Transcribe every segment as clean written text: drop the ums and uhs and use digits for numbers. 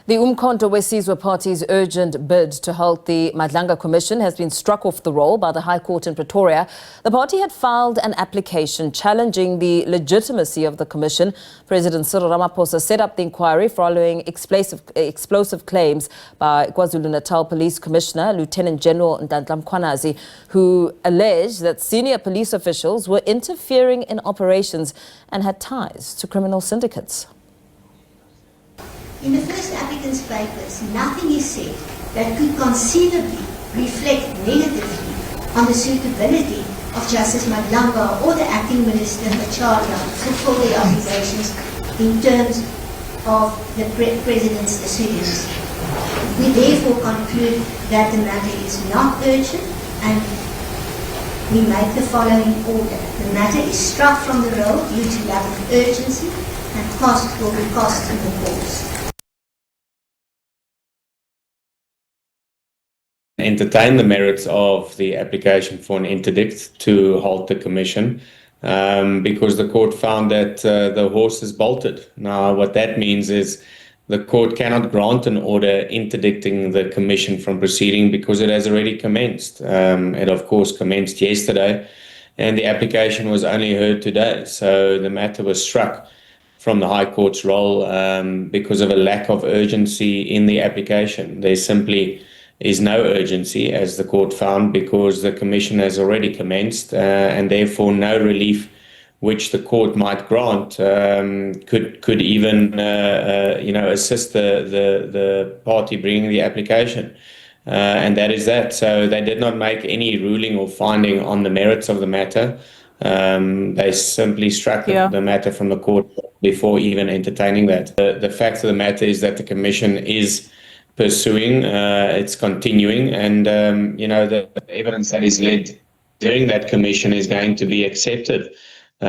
The uMkhonto weSizwe party's urgent bid to halt the Madlanga Commission has been struck off the roll by the High Court in Pretoria. The party had filed an application challenging the legitimacy of the commission. President Cyril Ramaphosa set up the inquiry following explosive claims by KwaZulu-Natal Police Commissioner Lieutenant General Nhlanhla Mkhwanazi, who alleged that senior police officials were interfering in operations and had ties to criminal syndicates. In the first applicant's papers, nothing is said that could conceivably reflect negatively on the suitability of Justice Madlanga or the acting minister Nhlanhla to fulfill their obligations in terms of the President's decisions. We therefore conclude that the matter is not urgent and we make the following order. The matter is struck from the roll due to lack of urgency and cost will be cost in the course. Entertain the merits of the application for an interdict to halt the commission because the court found that the horse is bolted. Now, what that means is the court cannot grant an order interdicting the commission from proceeding because it has already commenced. It, of course, commenced yesterday, and the application was only heard today. So the matter was struck from the High Court's roll because of a lack of urgency in the application. There simply is no urgency, as the court found, because the commission has already commenced and therefore no relief which the court might grant could even assist the party bringing the application. And that is that. So they did not make any ruling or finding on the merits of the matter. They simply struck the matter from the court before even entertaining that. The fact of the matter is that the commission is pursuing, it's continuing, and the evidence that is led during that commission is going to be accepted, for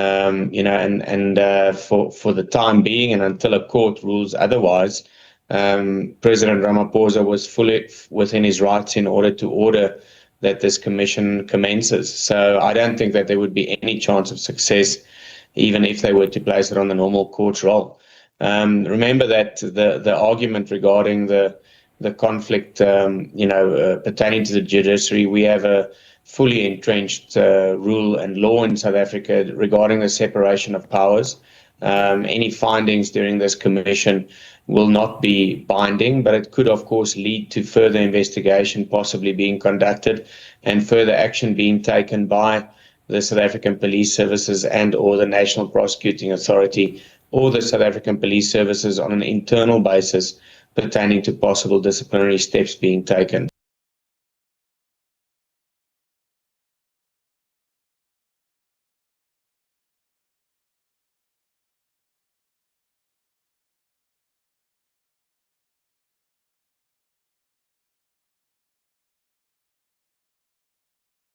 the time being and until a court rules otherwise. President Ramaphosa was fully within his rights in order to order that this commission commences. So I don't think that there would be any chance of success, even if they were to place it on the normal court roll. Remember that the argument regarding the conflict, pertaining to the judiciary, we have a fully entrenched rule and law in South Africa regarding the separation of powers. Any findings during this commission will not be binding, but it could, of course, lead to further investigation possibly being conducted and further action being taken by the South African Police Services and or the National Prosecuting Authority or the South African Police Services on an internal basis pertaining to possible disciplinary steps being taken.